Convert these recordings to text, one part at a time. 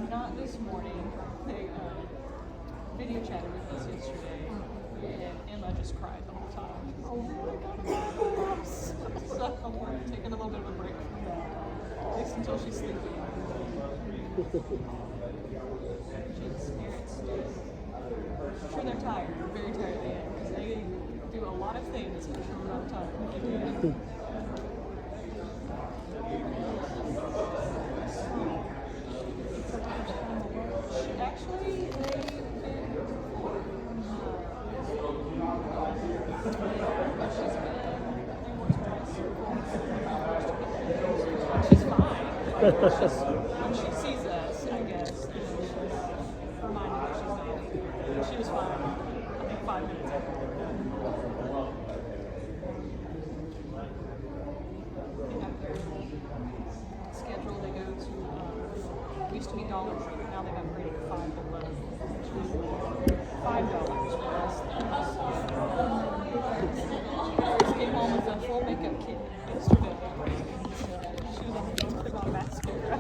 Not this morning. They video chatted with us yesterday, and Emma just cried the whole time. Oh my God. So we're taking a little bit of a break from that, at least until she's sleeping. She's experienced. I'm sure they're tired, very tired at the end, because they do a lot of things in a short amount of time. Actually, they've been before. She's fine. When she sees us, I guess, she's reminded that she's not either. She was fine, I think, 5 minutes ago. Schedule, they go to, used to be Dollar Tree, but now they've upgraded to Five Below, which is $5 for less than us. Grace came home with a full makeup kit yesterday. She was on the phone with about mascara.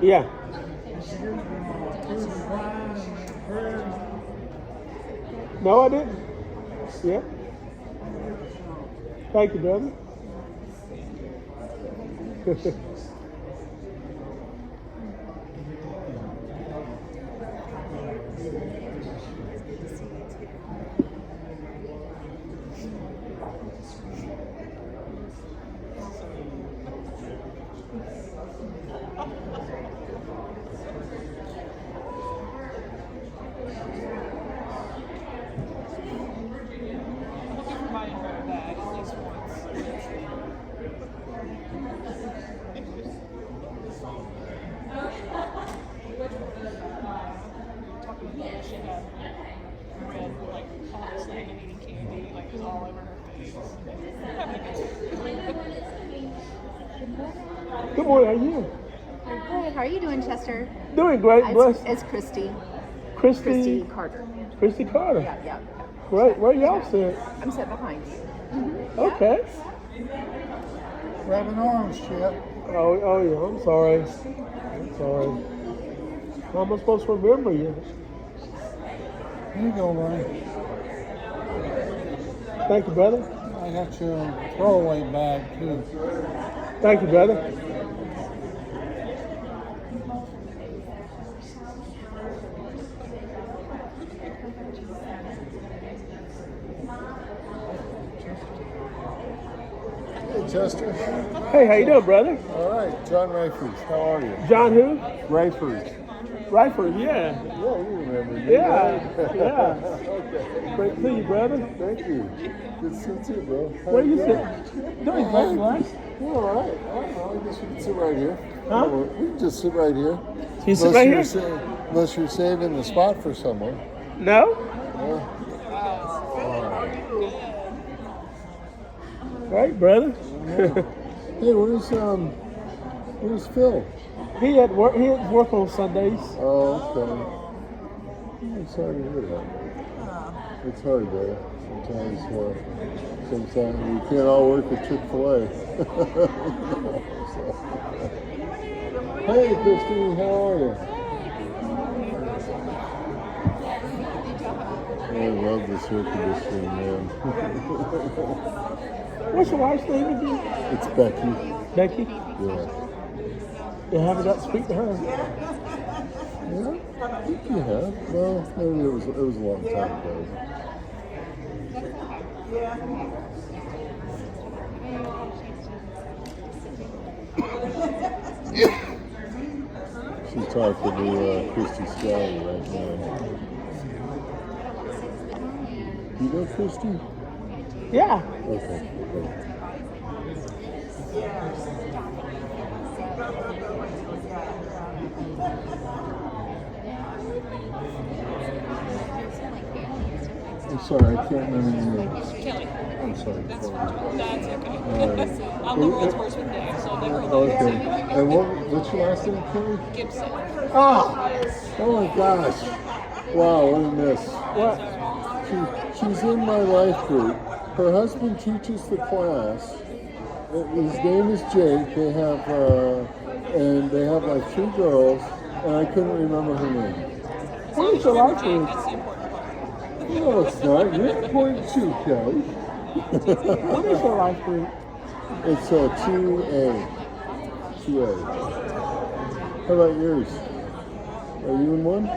Yeah. No, I didn't. Yeah. Thank you, brother. Good morning, how are you? Good. How are you doing, Chester? Doing great, bless. It's Christy. Christy Carter. Christy Carter. Yeah. Great. Where y'all sit? I'm sitting behind you. Mm-hmm. Okay. Grab an orange, Chip. Oh yeah, I'm sorry. How am I supposed to remember you? Here you go, Ray. Thank you, brother. I got your throwaway bag, too. Thank you, brother. Hey, Chester. Hey, how you doing, brother? All right, John Rayford. How are you? John who? Rayford. Rifle, yeah. Yeah, you remember me. Yeah, right? yeah. Okay. Great to see you, brother. Thank you. Good to see you too, bro. How Where you doing? sitting? Doing great, relax. You're all right. I don't know. I guess we can sit right here. Huh? We can just sit right here. You sit right here? Unless you're saving the spot for someone. No? Yeah. Right, brother. Hey, where's Phil? He at work on Sundays. Oh, okay. I'm sorry to hear that. It's hard, though. Sometimes we can't all work at Chick-fil-A. So. Hey, Christine, how are you? I love this air conditioning, man. What's your wife's name again? It's Becky. Becky? Yeah. You haven't got to speak to her? Yeah, I think you have. Well, maybe it was a long time ago. She's talking to Christy Scally right now. You know Christy? Yeah. Okay. I'm sorry, I can't remember your name. Kelly. I'm sorry. That's Kelly. that's okay. Alright. I'm the world's worst with names, so never Okay. And what's your last name, Kelly? Gibson. Ah! Oh my gosh. Wow, what a miss. What? She's in my life group. Her husband teaches the class. His name is Jake. They have like 3 girls, and I couldn't remember her name. What is your life group? That's the important part. No, it's not. You're important too, Kelly. What is your life group? It's 2A. 2A. How about yours? Are you in one?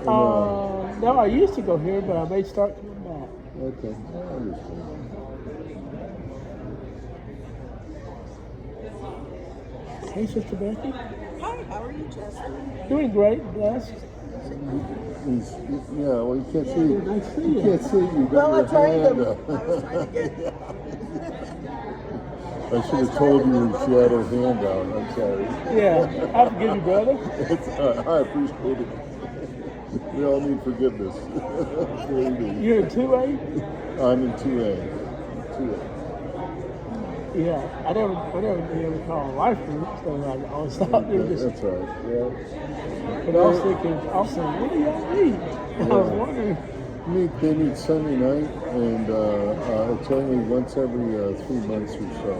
Or No, I used to go here, but I may start coming back. no? Okay, I understand. Hey, Sister Becky. Hi, how are you, Justin? Doing great, blessed. Yeah, well, you can't see. Nice to see You you. can't see. You Well, got I your tried hand to. up. I was trying to get. I should have told you she had her hand out. I'm sorry. Yeah, I forgive you, brother. I appreciate it. We all need forgiveness. Believe me. You're in 2A? I'm in 2A. 2A. Yeah, I never recall a life group, so I always thought they were just. That's right. Yeah. But I was thinking, also, what do y'all need? I was wondering. They meet Sunday night, and it's only once every 3 months or so.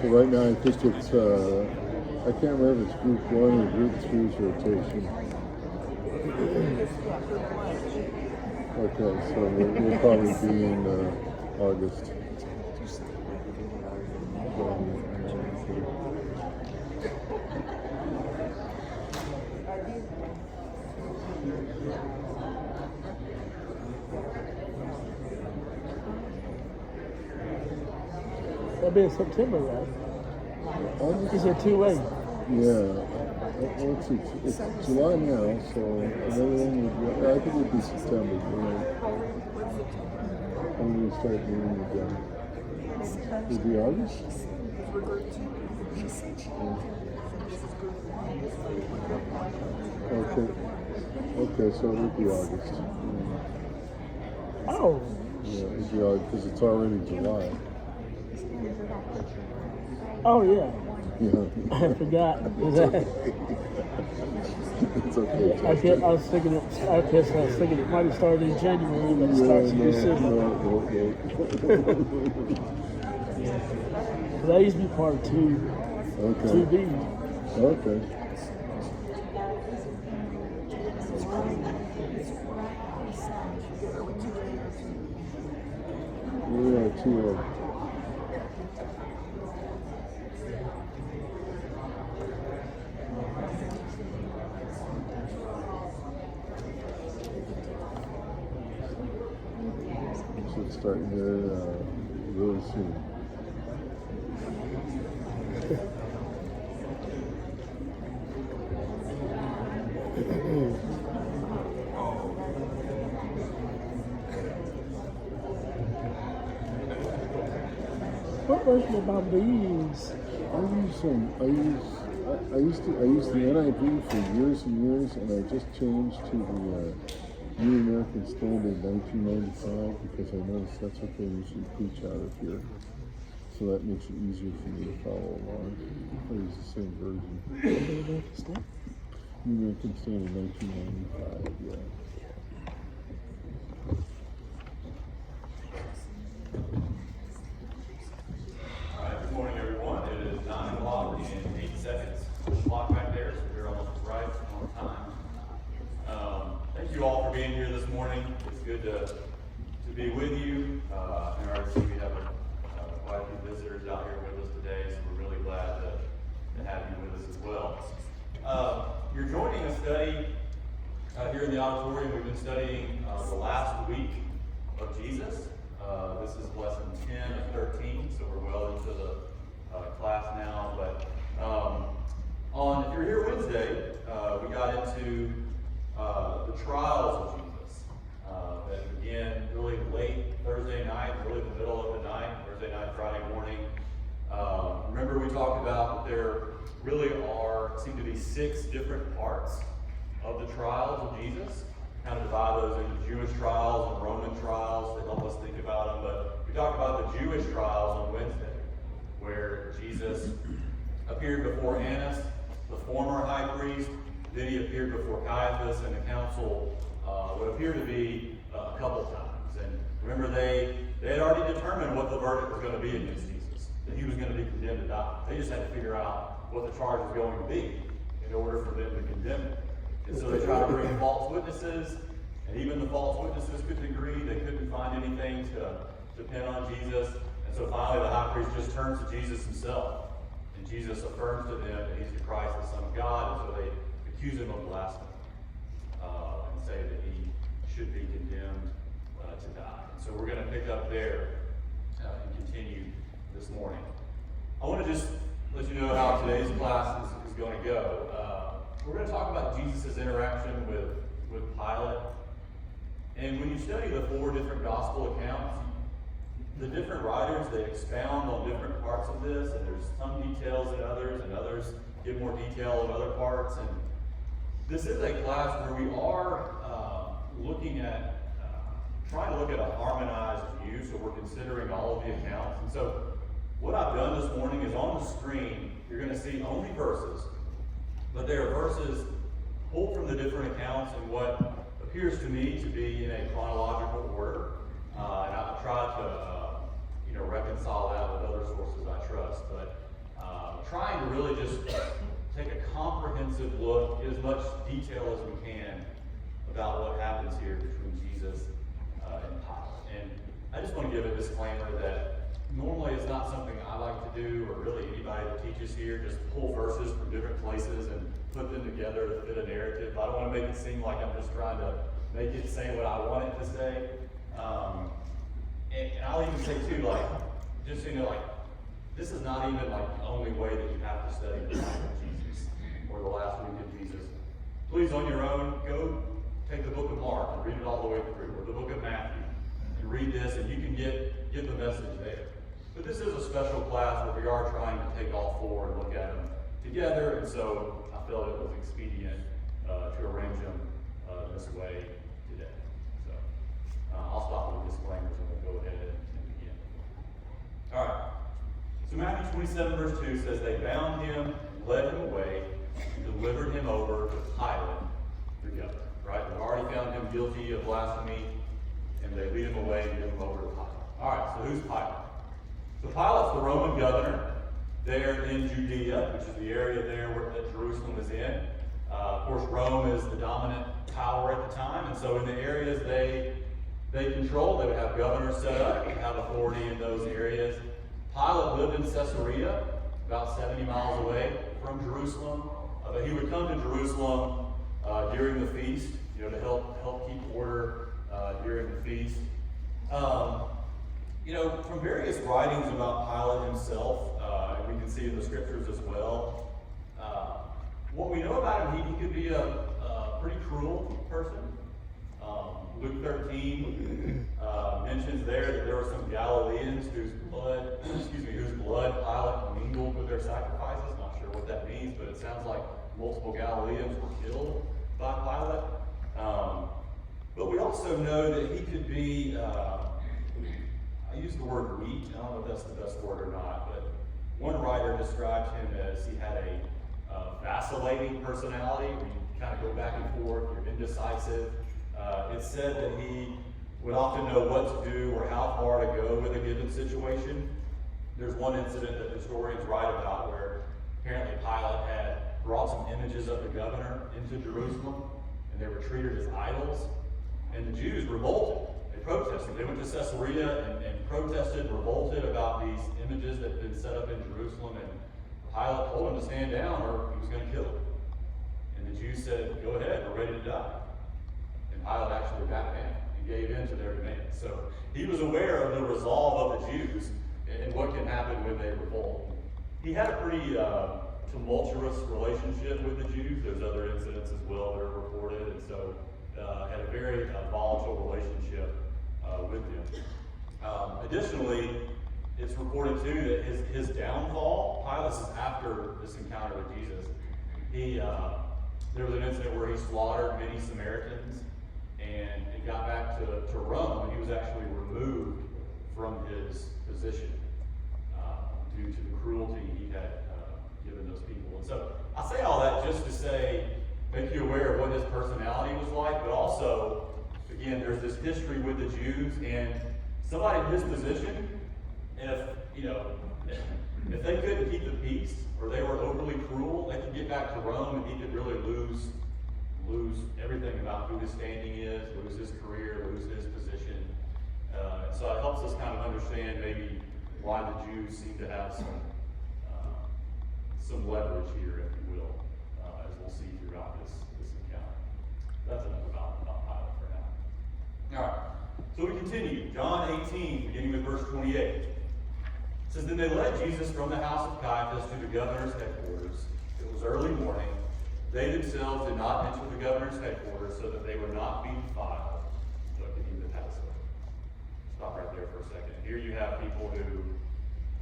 So right now, I think it's, I can't remember if it's group 1 or group 3's rotation. Okay, so we'll probably be in August. That'll be in September, right? August? You said 2A. Yeah. Let's see, it's July now, so another one would be, I think it would be September, when we start meeting again. Would be August? Okay, so it would be August. Oh, Yeah, it would be August, because it's already July. oh yeah. Yeah. I forgot. It's okay. I was thinking it might have started in January, but it starts in December. No. Because I used to be part of 2B. Okay. Yeah, 2A. Should start here really soon. question about bees. I used the NIV for years and years, and I just changed to the New American Standard 1995 because I noticed that's what they usually preach out of here. So that makes it easier for me to follow along. I use the same version. New American Standard 1995, yeah. All right, good morning, everyone. It is 9 o'clock and 8 seconds. The clock back there, so we're almost right on time. Thank you all for being here this morning. It's good to be with you. And I see we have quite a few visitors out here with us today, so we're really glad to have you with us as well. You're joining a study here in the auditorium. We've been studying the last week of Jesus. This is lesson 10 of 13, so we're well into the class now. But if you're here Wednesday, we got into the trials of Jesus that began really late Thursday night, really the middle of the night, Thursday night, Friday morning. Remember we talked about that there really seem to be 6 different parts of the trials of Jesus. Kind of divide those into Jewish trials and Roman trials to help us think about them. But we talked about the Jewish trials on Wednesday, where Jesus appeared before Annas, the former high priest. Then he appeared before Caiaphas, and the council would appear to be a couple times. And remember, they had already determined what the verdict was going to be against Jesus, that he was going to be condemned to die. They just had to figure out what the charge was going to be in order for them to condemn him. And so they tried to bring false witnesses, and even the false witnesses couldn't agree. They couldn't find anything to pin on Jesus. And so finally the high priest just turns to Jesus himself. And Jesus affirms to them that he's the Christ, the Son of God. And so they accuse him of blasphemy and say that he should be condemned to die. And so we're going to pick up there and continue this morning. I want to just let you know how today's class is going to go. We're going to talk about Jesus' interaction with Pilate. And when you study the 4 different gospel accounts, the different writers, they expound on different parts of this, and there's some details in others, and others give more detail in other parts. And this is a class where we are looking at, trying to look at a harmonized view, so we're considering all of the accounts. And so what I've done this morning is on the screen, you're going to see only verses, but they are verses pulled from the different accounts in what appears to me to be in a chronological order. And I've tried to reconcile that with other sources I trust, but trying to really just take a comprehensive look, get as much detail as we can about what happens here between Jesus and Pilate. And I just want to give a disclaimer that normally it's not something I like to do, or really anybody that teaches here, just pull verses from different places and put them together to fit a narrative. I don't want to make it seem like I'm just trying to make it say what I want it to say. And I'll even say too, just so you know, this is not even the only way that you have to study the life of Jesus or the last week of Jesus. Please, on your own, go take the book of Mark and read it all the way through, or the book of Matthew, and read this, and you can get the message there. But this is a special class where we are trying to take all 4 and look at them together, and so I felt it was expedient to arrange them this way today. So I'll stop with the disclaimers and we'll go ahead and begin. All right. So Matthew 27 verse 2 says, they bound him, led him away, and delivered him over to Pilate, the governor. Right? They've already found him guilty of blasphemy, and they lead him away and give him over to Pilate. All right, so who's Pilate? So Pilate's the Roman governor there in Judea, which is the area there that Jerusalem is in. Of course, Rome is the dominant power at the time, and so in the areas they control, they would have governors set up, they would have authority in those areas. Pilate lived in Caesarea, about 70 miles away from Jerusalem, but he would come to Jerusalem during the feast, to help keep order during the feast. From various writings about Pilate himself, and we can see in the scriptures as well, what we know about him, he could be a pretty cruel person. Luke 13 mentions there that there were some Galileans whose blood Pilate mingled with their sacrifices. Not sure what that means, but it sounds like multiple Galileans were killed by Pilate. But we also know that he could be, I use the word weak. I don't know if that's the best word or not, but one writer described him as he had a vacillating personality, where you kind of go back and forth, you're indecisive. It's said that he would often know what to do or how far to go with a given situation. There's one incident that historians write about where apparently Pilate had brought some images of the governor into Jerusalem, and they were treated as idols. And the Jews revolted. They protested. They went to Caesarea and protested, revolted about these images that had been set up in Jerusalem. And Pilate told them to stand down or he was going to kill them. And the Jews said, go ahead, we're ready to die. And Pilate actually backed down and gave in to their demands. So he was aware of the resolve of the Jews and what can happen when they revolt. He had a pretty tumultuous relationship with the Jews. There's other incidents as well that are reported, and so had a very volatile relationship with them. Additionally, it's reported too that his downfall, Pilate is after this encounter with Jesus. There was an incident where he slaughtered many Samaritans, and it got back to Rome, and he was actually removed from his position due to the cruelty he had given those people. And so I say all that just to say, make you aware of what his personality was like, but also, again, there's this history with the Jews, and somebody in his position, if they couldn't keep the peace, or they were overly cruel, they could get back to Rome, and he could really lose everything about who his standing is, lose his career, lose his position. So it helps us kind of understand maybe why the Jews seem to have some leverage here, if you will, as we'll see throughout this encounter. That's enough about Pilate for now. All right, so we continue. John 18, beginning with verse 28. It says, Then they led Jesus from the house of Caiaphas to the governor's headquarters. It was early morning. They themselves did not enter the governor's headquarters so that they would not be defiled. So I can eat the Passover. Stop right there for a second. Here you have people who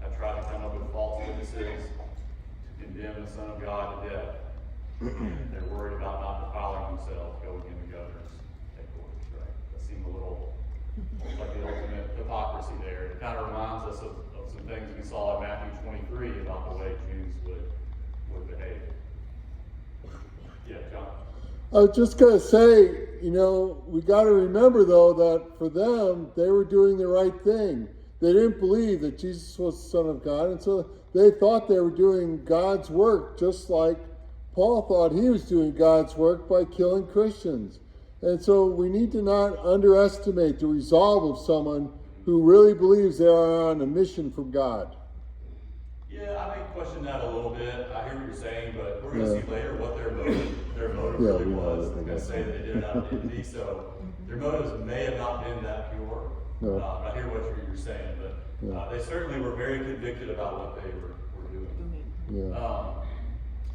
have tried to come up with false witnesses to condemn the Son of God to death. They're worried about not defiling themselves going in the governor's headquarters, right? That seemed a little like the ultimate hypocrisy there. It kind of reminds us of some things we saw in Matthew 23 about the way Jews would behave. Yeah, John. I was just going to say, we got to remember, though, that for them, they were doing the right thing. They didn't believe that Jesus was the Son of God, and so they thought they were doing God's work, just like Paul thought he was doing God's work by killing Christians. And so we need to not underestimate the resolve of someone who really believes they are on a mission from God. Yeah, I may question that a little bit. I hear what you're saying, but we're going to see later what their motive really was. I'm going to say they did it out of envy, so their motives may have not been that pure. No. I hear what you're saying, but they certainly were very convicted about what they were doing. Yeah.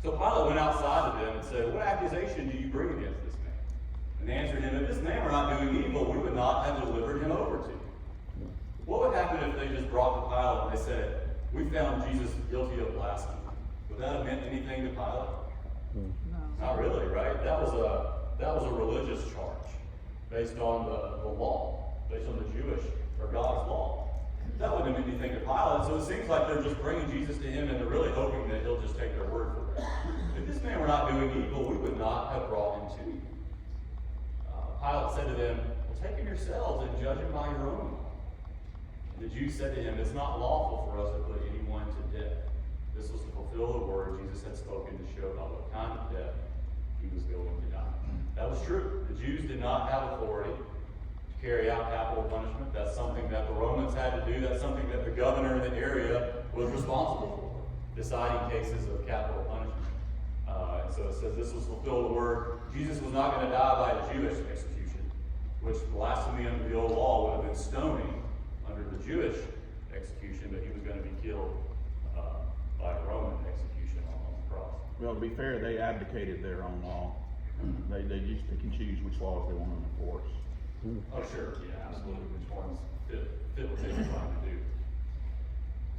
So Pilate went outside to them and said, What accusation do you bring against this man? And they answered him, If this man were not doing evil, we would not have delivered him over to you. What would happen if they just brought to Pilate and they said, We found Jesus guilty of blasphemy? Would that have meant anything to Pilate? No. Not really, right? That was a religious charge based on the law, based on the Jewish or God's law. That wouldn't have meant anything to Pilate. So it seems like they're just bringing Jesus to him and they're really hoping that he'll just take their word for it. If this man were not doing evil, we would not have brought him to you. Pilate said to them, Well, take him yourselves and judge him by your own law. The Jews said to him, It's not lawful for us to put anyone to death. This was to fulfill the word Jesus had spoken to show by what kind of death he was going to die. That was true. The Jews did not have authority to carry out capital punishment. That's something that the Romans had to do. That's something that the governor in the area was responsible for, deciding cases of capital punishment. And so it says this was fulfill the word. Jesus was not going to die by a Jewish execution, which blasphemy under the old law would have been stoning under the Jewish execution, but he was going to be killed by a Roman execution on the cross. Well, to be fair, they abdicated their own law. They just pick and choose which laws they want to enforce. Oh, sure, yeah, absolutely. Which ones fit what they were trying to do.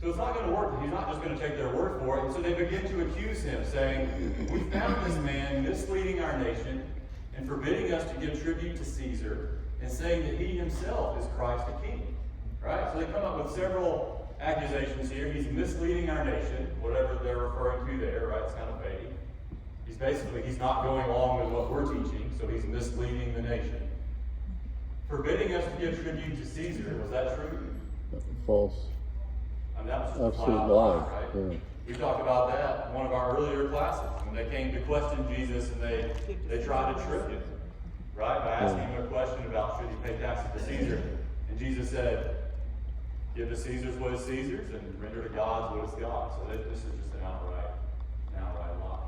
So it's not going to work. He's not just going to take their word for it. And so they begin to accuse him, saying, "We found this man misleading our nation and forbidding us to give tribute to Caesar, and saying that he himself is Christ the King." Right? So they come up with several accusations here. He's misleading our nation, whatever they're referring to there, right? It's kind of vague. He's not going along with what we're teaching, so he's misleading the nation. Forbidding us to give tribute to Caesar, was that true? False. I mean, that was just a Absolute flat lie. right? Yeah. We talked about that in one of our earlier classes when they came to question Jesus and they tried to trick him, right? By asking him a question about should he pay taxes to Caesar. And Jesus said, "Give to Caesar's what is Caesar's and render to God's what is God's." So this is just an outright lie.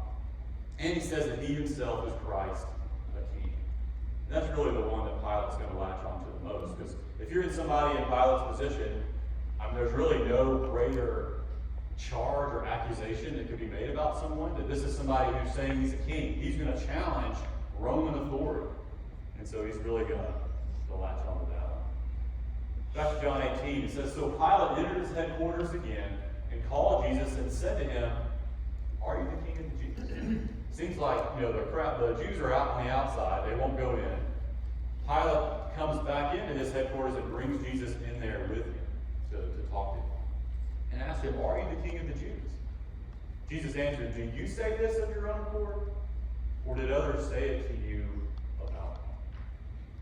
And he says that he himself is Christ, a king. And that's really the one that Pilate's going to latch onto the most. Because if you're in somebody in Pilate's position, there's really no greater charge or accusation that could be made about someone, that this is somebody who's saying he's a king. He's going to challenge Roman authority. And so he's really going to latch on to that one. Back to John 18, it says, "So Pilate entered his headquarters again and called Jesus and said to him, 'Are you the king of the Jews?'" Seems like, the Jews are out on the outside. They won't go in. Pilate comes back into his headquarters and brings Jesus in there with him to talk to him. And asked him, "Are you the king of the Jews?" Jesus answered, "Do you say this of your own accord? Or did others say it to you about me?"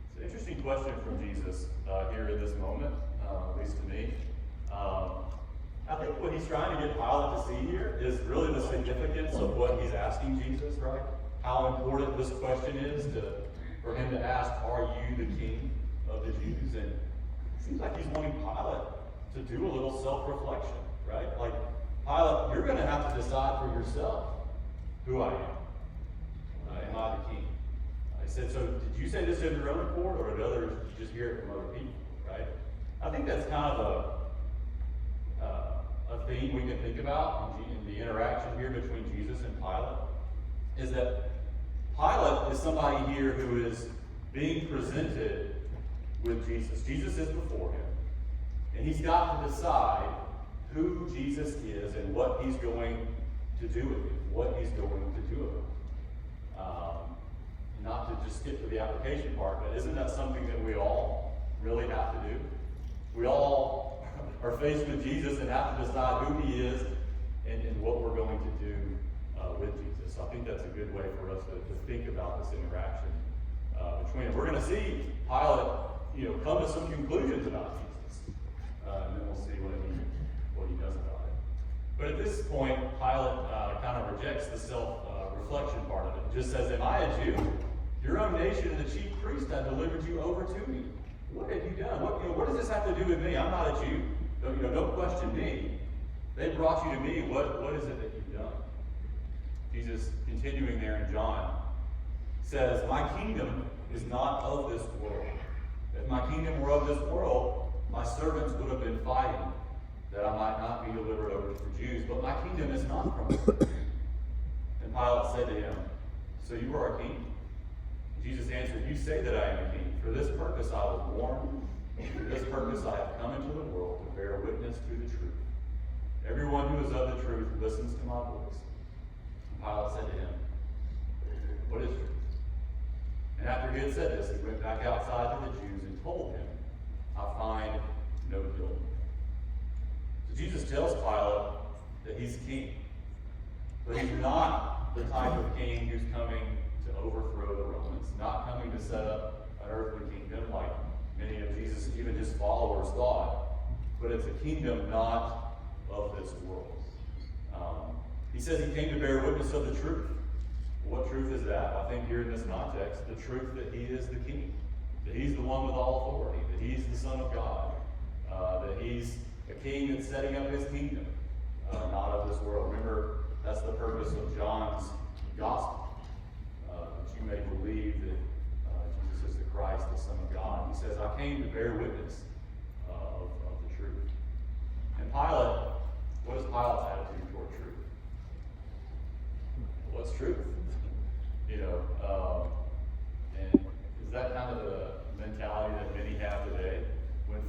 It's an interesting question from Jesus here in this moment, at least to me. I think what he's trying to get Pilate to see here is really the significance of what he's asking Jesus, right? How important this question is for him to ask, "Are you the king of the Jews?" And it seems like he's wanting Pilate to do a little self-reflection, right? Like, Pilate, you're going to have to decide for yourself who I am. Am I the king? He said, "So did you say this of your own accord, or did others just hear it from other people?" Right? I think that's kind of a theme we can think about in the interaction here between Jesus and Pilate, is that Pilate is somebody here who is being presented with Jesus. Jesus is before him, and he's got to decide who Jesus is and what he's going to do with him, what he's going to do with him. Not to just skip to the application part, but isn't that something that we all really have to do? We all are faced with Jesus and have to decide who he is and what we're going to do with Jesus. So I think that's a good way for us to think about this interaction between them. We're going to see Pilate, come to some conclusions about Jesus, and then we'll see what he does about it. But at this point, Pilate kind of rejects the self-reflection part of it. He just says, "Am I a Jew? Your own nation and the chief priest have delivered you over to me. What have you done? What does this have to do with me? I'm not a Jew. Don't question me. They brought you to me. What is it that you've done?" Jesus, continuing there in John, says, "My kingdom is not of this world. If my kingdom were of this world, my servants would have been fighting that I might not be delivered over to the Jews. But my kingdom is not from this world." And Pilate said to him, "So you are a king?" Jesus answered, "You say that I am a king. For this purpose I was born, and for this purpose I have come into the world to bear witness to the truth. Everyone who is of the truth listens to my voice." And Pilate said to him, "What is truth?" And after he had said this, he went back outside to the Jews and told them, "I find no guilt." So Jesus tells Pilate that he's king, but he's not the type of king who's coming to overthrow the Romans, not coming to set up an earthly kingdom like many of Jesus, even his followers, thought, but it's a kingdom not of this world. He says he came to bear witness of the truth. What truth is that? I think here in this context, the truth that he is the king, that he's the one with all authority, that he's the Son of God, that he's a king that's setting up his kingdom, not of this world. Remember, that's the purpose of John's gospel, that you may believe that Jesus is the Christ, the Son of God. He says, "I came to bear witness of the truth." And Pilate, what is Pilate's attitude toward truth? What's truth? And is that kind of the mentality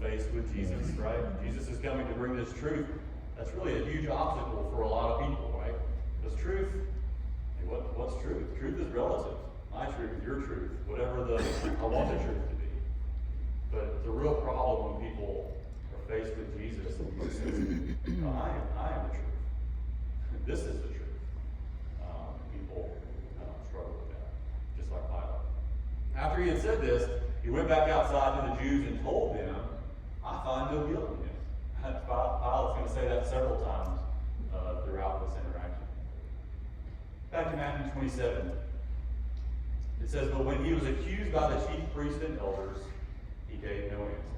faced with Jesus, right? Jesus is coming to bring this truth. That's really a huge obstacle for a lot of people, right? Because truth, what's truth? Truth is relative. My truth, your truth, whatever I want the truth to be. But the real problem when people are faced with Jesus, and Jesus says, no, I am the truth. This is the truth. People struggle with that, just like Pilate. After he had said this, he went back outside to the Jews and told them, I find no guilt in him. Pilate's going to say that several times throughout this interaction. Back to Matthew 27. It says, but when he was accused by the chief priests and elders, he gave no answer.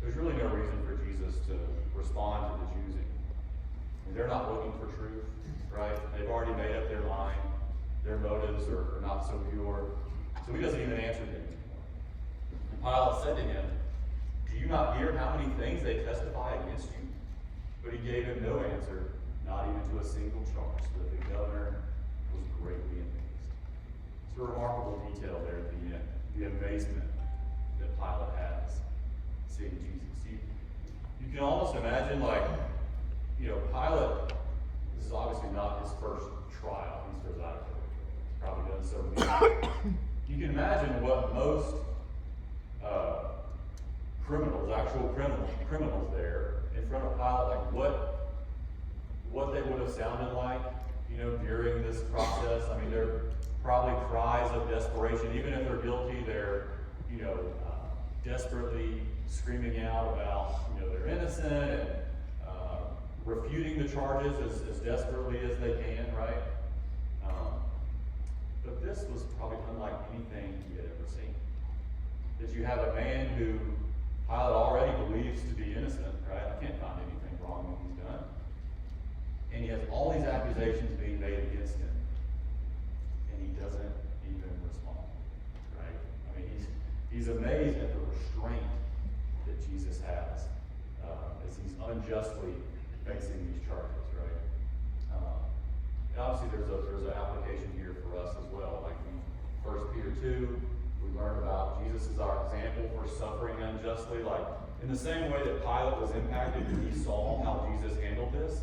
There's really no reason for Jesus to respond to the Jews. They're not looking for truth, right? They've already made up their mind. Their motives are not so pure. So he doesn't even answer them anymore. And Pilate said to him, do you not hear how many things they testify against you? But he gave him no answer, not even to a single charge, so that the governor was greatly amazed. It's a remarkable detail there at the end, the amazement that Pilate has seeing Jesus. You can almost imagine, Pilate, this is obviously not his first trial. He's presided over it. He's probably done so many. You can imagine what most actual criminals there in front of Pilate, what they would have sounded like, during this process. I mean, they're probably cries of desperation. Even if they're guilty, they're, desperately screaming out about, they're innocent and refuting the charges as desperately as they can, right? But this was probably unlike anything he had ever seen. That you have a man who Pilate already believes to be innocent, right? I can't find anything wrong with what he's done. And he has all these accusations being made against him. And he doesn't even respond, right? I mean, he's amazed at the restraint that Jesus has as he's unjustly facing these charges, right? And obviously there's an application here for us as well. Like in 1 Peter 2, we learn about Jesus as our example for suffering unjustly. Like in the same way that Pilate was impacted when he saw how Jesus handled this,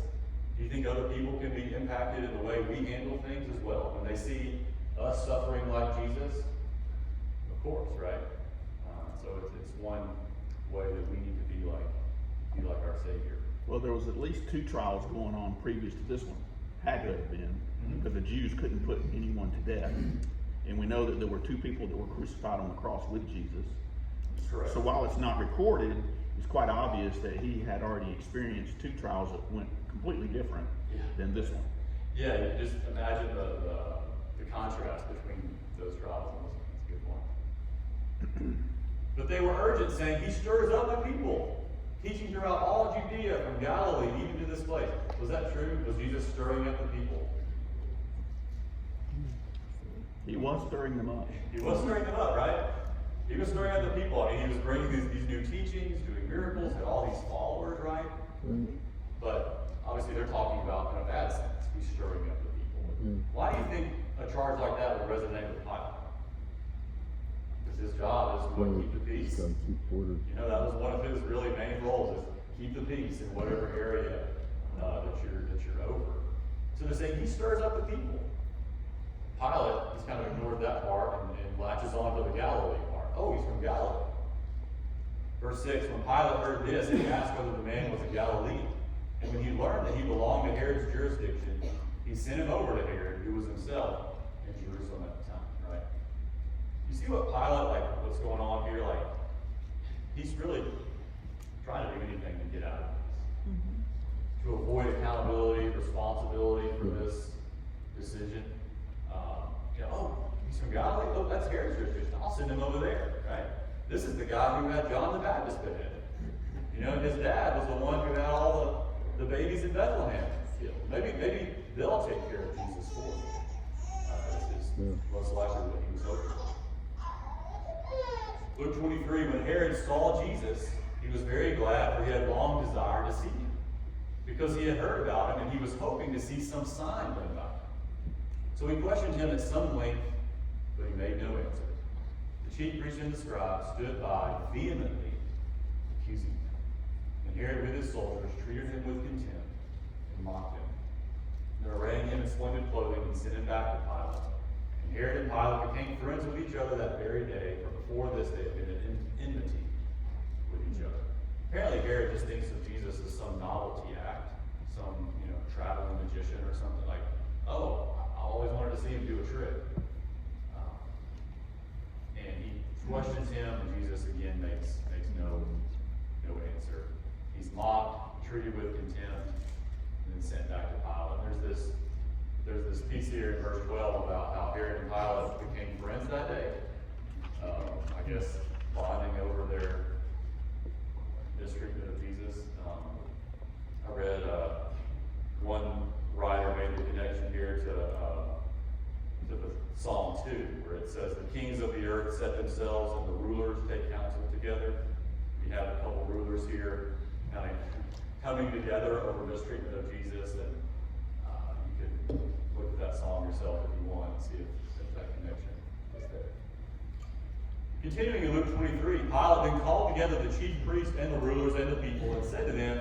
do you think other people can be impacted in the way we handle things as well? When they see us suffering like Jesus? Of course, right? So it's one way that we need to be like our Savior. Well, there was at least 2 trials going on previous to this one. Had to have been, because the Jews couldn't put anyone to death. And we know that there were 2 people that were crucified on the cross with Jesus. That's correct. So while it's not recorded, it's quite obvious that he had already experienced 2 trials that went completely different than this one. Yeah, you just imagine the contrast between those trials and this one. That's a good point. But they were urgent, saying, he stirs up the people, teaching throughout all Judea, from Galilee even to this place. Was that true? Was Jesus stirring up the people? He was stirring them up. He was stirring them up, right? He was stirring up the people. I mean, he was bringing these new teachings, doing miracles, had all these followers, right? But obviously they're talking about in a bad sense. He's stirring up the people. Why do you think a charge like that would resonate with Pilate? Because his job is to keep the peace. Gotta keep order. That was one of his really main roles, is keep the peace in whatever area that you're over. So they're saying he stirs up the people. Pilate, he's kind of ignored that part and latches on to the Galilee part. Oh, he's from Galilee. Verse 6, when Pilate heard this, he asked whether the man was a Galilean. And when he learned that he belonged to Herod's jurisdiction, he sent him over to Herod, who was himself in Jerusalem at the time, right? You see what Pilate, what's going on here? He's really trying to do anything to get out of this. To avoid accountability, responsibility for this decision. He's from Galilee. Oh, that's Herod's jurisdiction. I'll send him over there, right? This is the guy who had John the Baptist beheaded. His dad was the one who had all the babies in Bethlehem killed. Maybe they'll take care of Jesus for him. This is most likely what he was hoping for. Luke 23, when Herod saw Jesus, he was very glad, for he had long desired to see him, because he had heard about him, and he was hoping to see some sign done about him. So he questioned him at some length, but he made no answer. The chief priests and the scribes stood by, vehemently accusing him. And Herod with his soldiers treated him with contempt and mocked him. And arraying him in splendid clothing and sent him back to Pilate. And Herod and Pilate became friends with each other that very day, for before this they had been in enmity with each other. Apparently Herod just thinks of Jesus as some novelty act, some, traveling magician or something like, oh, I always wanted to see him do a trick. And he questions him, and Jesus again makes no answer. He's mocked, treated with contempt, and then sent back to Pilate. There's this piece here in verse 12 about how Herod and Pilate became friends that day. I guess bonding over their mistreatment of Jesus. I read one writer made the connection here to the Psalm 2, where it says, the kings of the earth set themselves and the rulers take counsel together. We have a couple rulers here kind of coming together over mistreatment of Jesus, and you can look at that psalm yourself if you want and see if that connection is there. Continuing in Luke 23, Pilate then called together the chief priests and the rulers and the people and said to them,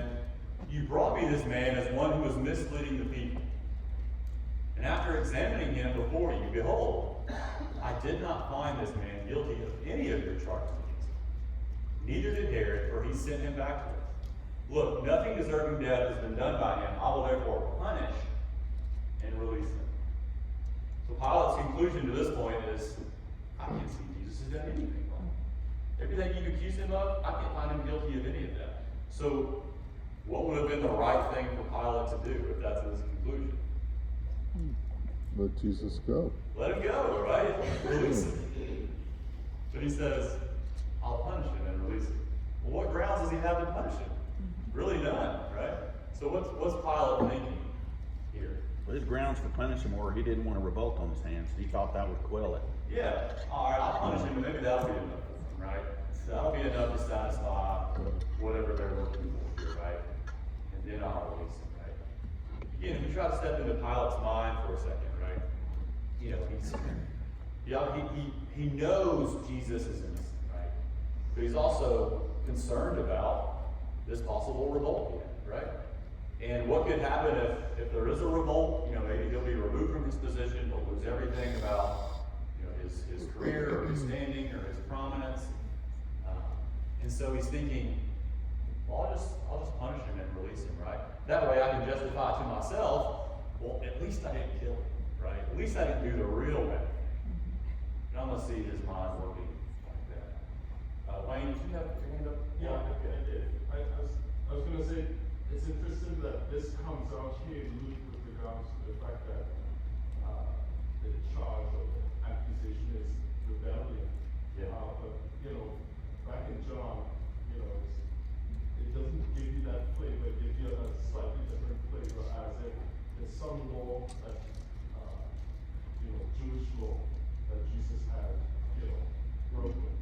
you brought me this man as one who was misleading the people. And after examining him before you, behold, I did not find this man guilty of any of your charges. Neither did Herod, for he sent him back to us. Look, nothing deserving death has been done by him. I will therefore punish and release him. So Pilate's conclusion to this point is, I can't see Jesus has done anything wrong. Everything you accuse him of, I can't find him guilty of any of that. So what would have been the right thing for Pilate to do if that's his conclusion? Let Jesus go. Let him go, right? Release him. But he says, I'll punish him and release him. Well, what grounds does he have to punish him? Really none, right? So what's Pilate thinking here? Well, his grounds for punishing him were he didn't want a revolt on his hands. He thought that would quell it. Yeah, all right, I'll punish him, and maybe that'll be enough for him, right? So that'll be enough to satisfy whatever they're looking for here, right? And then I'll release him, right? Again, if you try to step into Pilate's mind for a second, right? He knows Jesus is innocent, right? But he's also concerned about this possible revolt, right? And what could happen if there is a revolt? Maybe he'll be removed from his position, he'll lose everything about his career or his standing or his prominence. And so he's thinking, well, I'll just punish him and release him, right? That way I can justify to myself, well, at least I didn't kill him, right? At least I didn't do the real bad. And I'm going to see his mind working like that. Wayne, did you have your hand up? Yeah, I did. I was going to say, it's interesting that this comes out here in Luke with regards to the fact that the charge or the accusation is rebellion. Yeah. But, back in John, it doesn't give you that flavor, it gives you a slightly different flavor, as if there's some law that, Jewish law that Jesus had, broken.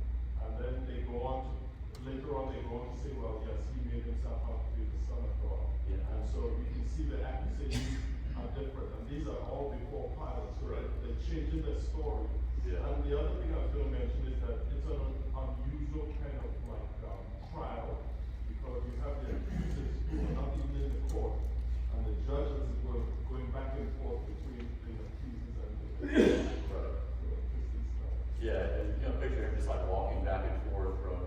And then they go on to, later on they go on to say, well, yes, he made himself out to be the Son of God. Yeah. And so you can see the accusations are different. And these are all before Pilate, so Right. they're changing the story. Yeah. And the other thing I was going to mention is that it's an unusual kind of trial, because you have the accusers who are not even in the court, and the judges were going back and forth between the accusers and the Right. so Yeah, and picture him just like walking back and forth from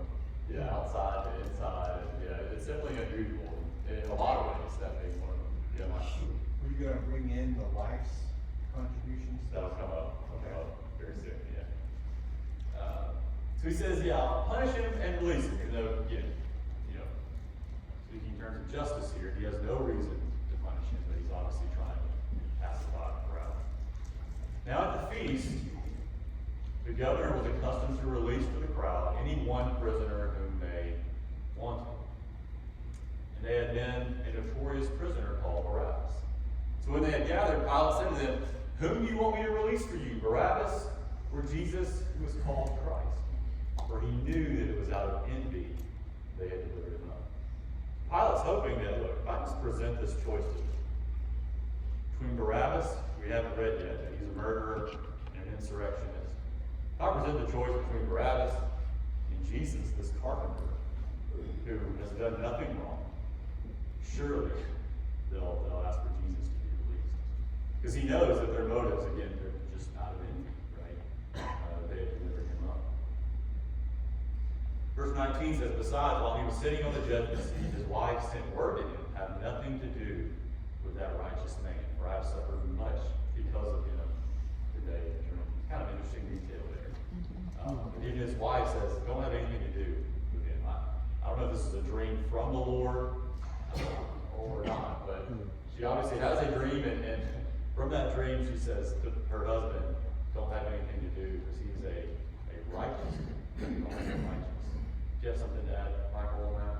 outside to inside. And, it's definitely unusual in a lot of ways. That being one of them. Yeah, Were you gonna bring in the life's contributions? that'll come up very soon. Yeah. So he says, I'll punish him and release him. Even though, again, speaking in terms of justice here, he has no reason to punish him, but he's obviously trying to pacify the crowd. Now at the feast, the governor was accustomed to release to the crowd any one prisoner whom they wanted. And they had then a notorious prisoner called Barabbas. So when they had gathered, Pilate said to them, whom do you want me to release for you, Barabbas or Jesus, who was called Christ? For he knew that it was out of envy they had delivered him up. Pilate's hoping that, look, if I just present this choice to them, between Barabbas, we haven't read yet, that he's a murderer and an insurrectionist. If I present the choice between Barabbas and Jesus, this carpenter, who has done nothing wrong, surely they'll ask for Jesus to be released. Because he knows that their motives, again, they're just out of envy, right? They had delivered him up. Verse 19 says, besides, while he was sitting on the judgment seat, his wife sent word to him, have nothing to do with that righteous man, for I have suffered much because of him today in the dream. Kind of interesting detail there. Even his wife says, don't have anything to do with him. I don't know if this is a dream from the Lord or not, but she obviously has a dream, and from that dream she says to her husband, don't have anything to do, because he's a righteous man. Do you have something to add, Michael, on that?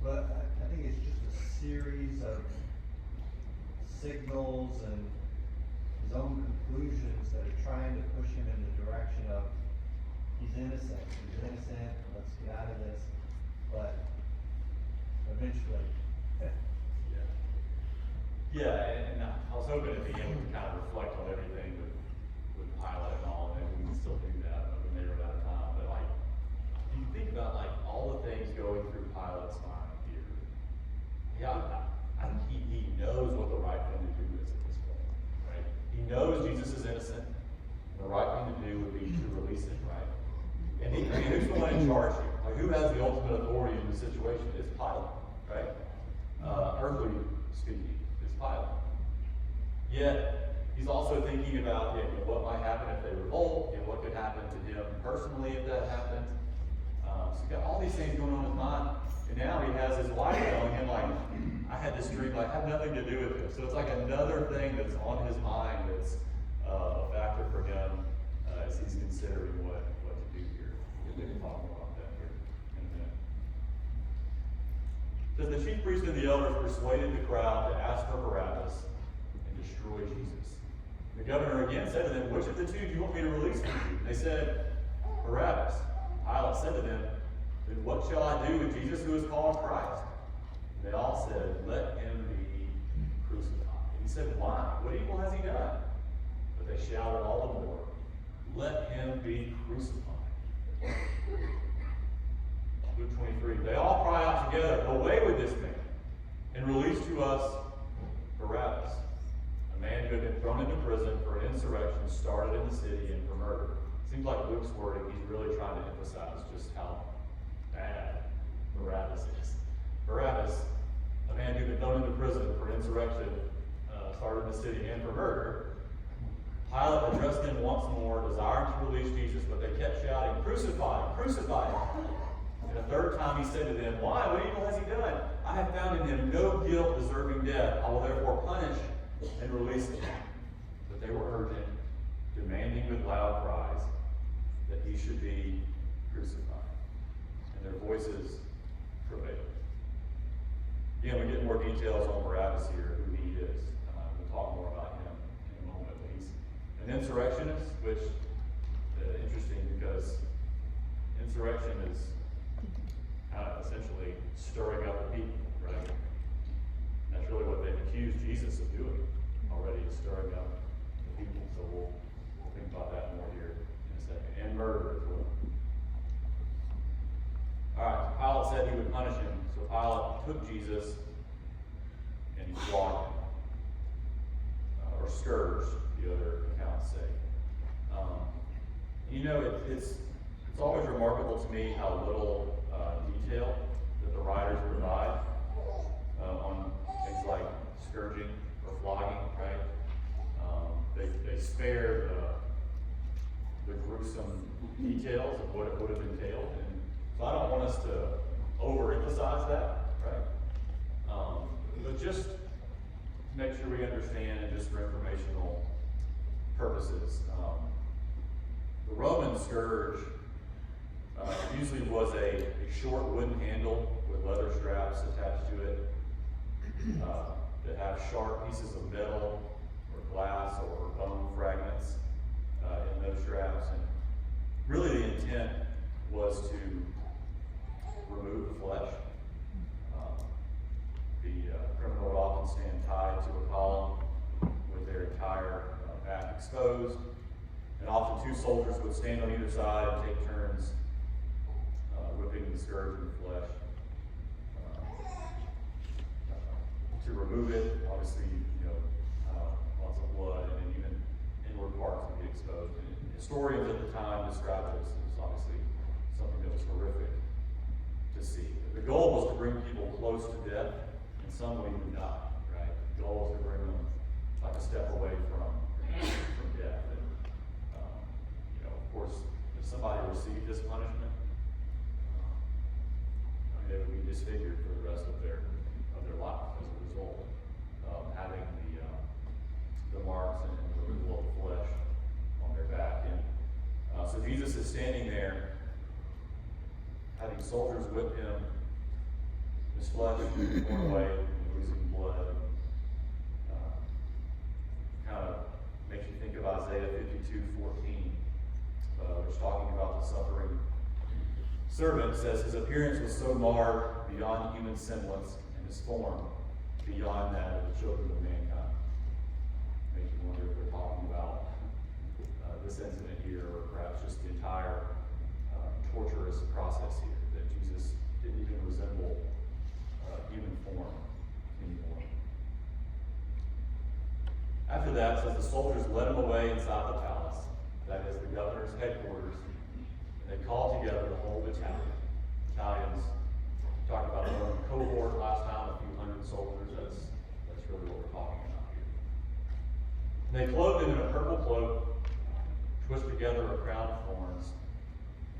But I think it's just a series of signals and his own conclusions that are trying to push him in the direction of he's innocent, let's get out of this. But eventually, Yeah, and I was hoping at the end we could kind of reflect on everything with Pilate and all, and we can still do that, but we may run out of time. But like, you think about like all the things going through Pilate's mind here. Yeah, I think he knows what the right thing to do is at this point, right? He knows Jesus is innocent. The right thing to do would be to release him, right? And who's the one in charge here? Like, who has the ultimate authority in the situation? It's Pilate, right? Earthly speaking, it's Pilate. Yet, he's also thinking about what might happen if they revolt, what could happen to him personally if that happened. So he's got all these things going on in his mind. And now he has his wife telling him, like, I had this dream, like, I had nothing to do with it. So it's like another thing that's on his mind that's a factor for him as he's considering what to do here. We can talk more about that here in a minute. Says the chief priest and the elders persuaded the crowd to ask for Barabbas and destroy Jesus. The governor again said to them, which of the two do you want me to release for you? They said, Barabbas. Pilate said to them, then what shall I do with Jesus who is called Christ? They all said, let him be crucified. And he said, why? What evil has he done? But they shouted all the more, let him be crucified. Luke 23, they all cry out together, away with this man, and release to us Barabbas, a man who had been thrown into prison for an insurrection started in the city and for murder. Seems like Luke's wording, he's really trying to emphasize just how bad Barabbas is. Barabbas, a man who had been thrown into prison for insurrection started in the city and for murder. Pilate addressed them once more, desiring to release Jesus, but they kept shouting, crucify him, crucify him. And a third time he said to them, why? What evil has he done? I have found in him no guilt deserving death. I will therefore punish and release him. But they were urgent, demanding with loud cries that he should be crucified. And their voices prevailed. Again, we get more details on Barabbas here, who he is. We'll talk more about him in a moment. He's an insurrectionist, which is interesting because insurrection is essentially stirring up the people, right? And that's really what they've accused Jesus of doing already, is stirring up the people. So we'll think about that more here in a second. And murder as well. Alright, so Pilate said he would punish him. So Pilate took Jesus and he flogged him. Or scourged, the other accounts say. It's always remarkable to me how little detail that the writers provide on things like scourging or flogging, right? They spare the gruesome details of what it would have entailed. And so I don't want us to overemphasize that, right? But just make sure we understand, and just for informational purposes, the Roman scourge usually was a short wooden handle with leather straps attached to it that have sharp pieces of metal or glass or bone fragments in those straps. And really the intent was to remove the flesh. The criminal would often stand tied to a column with their entire back exposed. And often two soldiers would stand on either side and take turns whipping and scourging the flesh. To remove it, obviously, lots of blood and then even inward parts would be exposed. And historians at the time described this as obviously something that was horrific to see. The goal was to bring people close to death, and some would even die, right? The goal was to bring them like a step away from death. And, of course, if somebody received this punishment, they would be disfigured for the rest of their life as a result of having the marks and the removal of the flesh on their back. And so Jesus is standing there, having soldiers whip him, his flesh torn away, losing blood. Kind of makes you think of Isaiah 52:14, which is talking about the suffering servant. Says his appearance was so marred beyond human semblance, and his form beyond that of the children of mankind. Makes you wonder if we're talking about this incident here, or perhaps just the entire torturous process here, that Jesus didn't even resemble human form anymore. After that, says the soldiers led him away inside the palace, that is the governor's headquarters, and they called together the whole battalion. Battalions, talked about a Roman cohort last time, a few hundred soldiers. That's really what we're talking about here. And they clothed him in a purple cloak, twisted together a crown of thorns,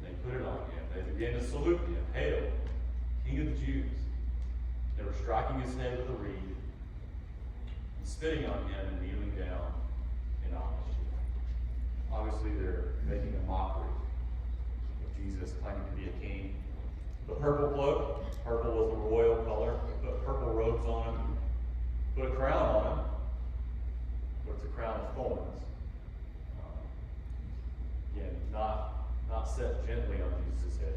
and they put it on him. They began to salute him. Hail, King of the Jews. They were striking his head with a reed, and spitting on him and kneeling down in homage to him. Obviously, they're making a mockery of Jesus claiming to be a king. The purple cloak, purple was the royal color. They put purple robes on him, put a crown on him, but it's a crown of thorns. Again, not set gently on Jesus' head,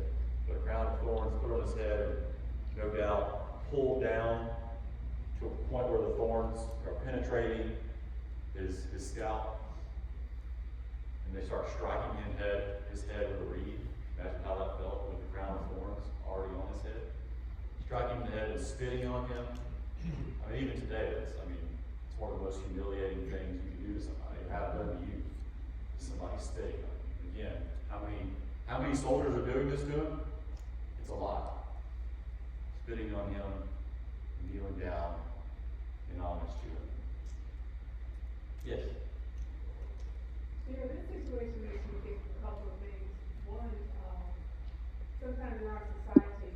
but a crown of thorns put on his head, and no doubt pulled down to a point where the thorns are penetrating his scalp. And they start striking his head with a reed. Imagine how that felt with the crown of thorns already on his head. Striking the head and spitting on him. I mean, even today, it's one of the most humiliating things you can do to somebody, or have done to you. Somebody spitting on you. Again, how many soldiers are doing this to him? It's a lot. Spitting on him, kneeling down in homage to him. Yes? This situation makes me think of a couple of things. One, sometimes in our society,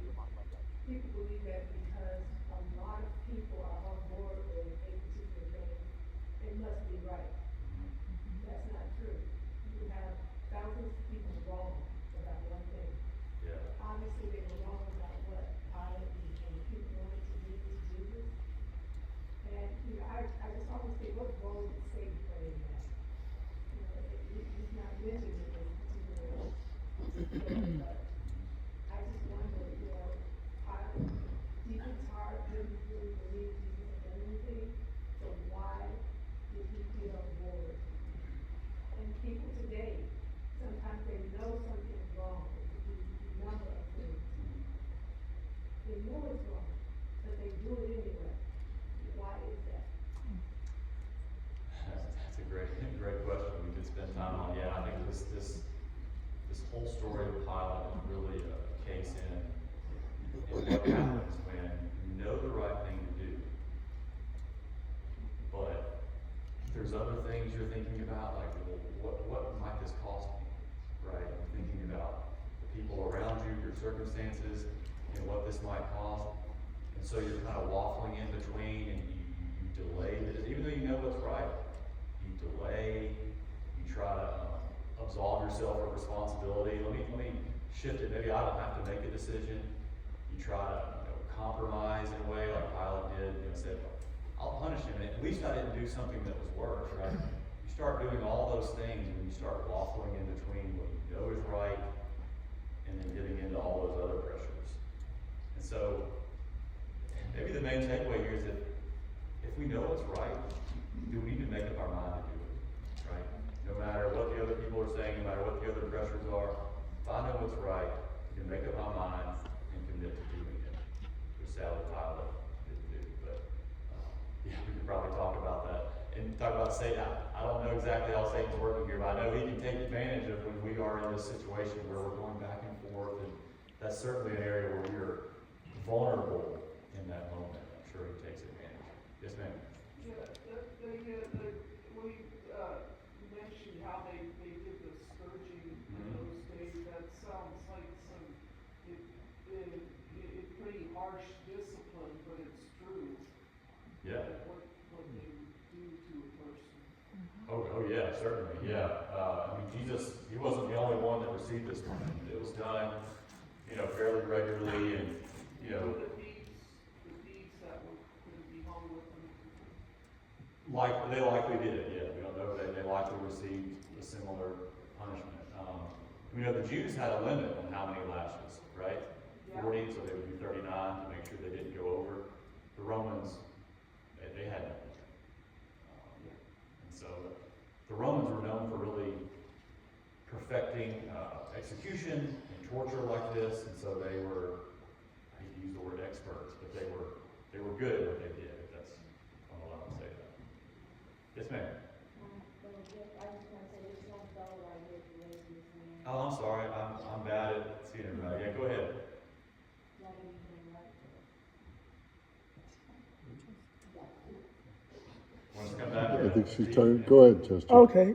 people believe that because a lot of people are on board with a particular thing, it must be right. That's not true. You have thousands of people wrong about one thing. Yeah. Obviously, they were wrong about what Pilate and people wanted to do to Jesus. And, I just always think, what role did Satan play in that? He's not mentioned in this particular case, but I just wonder, Pilate, deep in his heart, didn't really believe Jesus had done anything, so why did he get on board? And people today, sometimes they know something is wrong, the number of things. They know it's wrong, but they do it anyway. Why is that? That's a great question. We could spend time on. Yeah, I think this whole story of Pilate is really a case in what happens when you know the right thing to do, but there's other things you're thinking about, like, well, what might this cost me, right? I'm thinking about the people around you, your circumstances, and what this might cost, and so you're kind of waffling in between, and you delay this, even though you know what's right. You delay, you try to absolve yourself of responsibility. Let me shift it. Maybe I don't have to make a decision. You try to compromise in a way like Pilate did. Said, I'll punish him. And at least I didn't do something that was worse, right? You start doing all those things when you start waffling in between what you know is right and then getting into all those other pressures. And so maybe the main takeaway here is that if we know what's right, do we need to make up our mind to do it, right? No matter what the other people are saying, no matter what the other pressures are, if I know what's right, if can make up our minds and commit to doing it. Which sadly Pilate didn't do, but, yeah, we could probably talk about that. And talk about Satan, I don't know exactly how Satan's working here, but I know he can take advantage of when we are in this situation where we're going back and forth, and that's certainly an area where we are vulnerable in that moment. I'm sure he takes advantage. Yes, ma'am? Yeah, when you, mentioned how they did the scourging in those days, that sounds like it's pretty harsh discipline, but it's true. Yeah. What they do to a person. Oh yeah, certainly, yeah. I mean, Jesus, he wasn't the only one that received this command. It was done, fairly regularly, and, The deeds that could be hung with them. they likely did, yeah. We don't know, they likely received a similar punishment. The Jews had a limit on how many lashes, right? Yeah. 40, so they would do 39 to make sure they didn't go over. The Romans, they had nothing. And so the Romans were known for really perfecting execution and torture like this, and so they were, I hate to use the word experts, but they were good at what they did, if that's, I'm allowed to say that. Yes, ma'am? Oh, I'm sorry, I'm bad at seeing everybody. Yeah, go ahead. Want to come back? I think she's talking. Go ahead, Chester. Okay.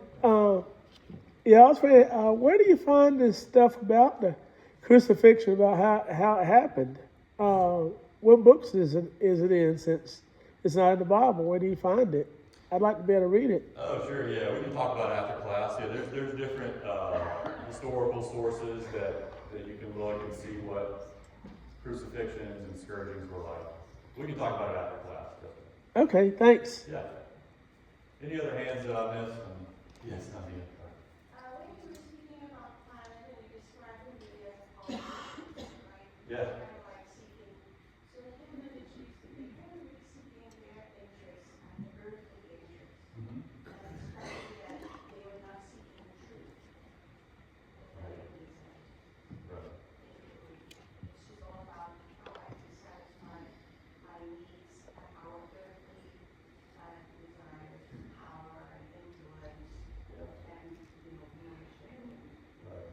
Yeah, I was wondering, where do you find this stuff about the crucifixion, about how it happened? What books is it in, since it's not in the Bible? Where do you find it? I'd like to be able to read it. Oh, sure, yeah, we can talk about it after class. Yeah, there's different historical sources that you can look and see what crucifixions and scourgings were like. We can talk about it after class. Okay, thanks. Yeah. Any other hands that I missed? Yes, Nadia. When you were speaking about Pilate and you described him as politician, right? Yeah. Kind of like seeking. So him and the Jews, they kind of really seeking their interests and earthly interests. Mm-hmm. And especially that they were not seeking the truth. Right. Right. It's just all about how I can satisfy my needs and our earthly desires, power and influence, and be understanding. Right.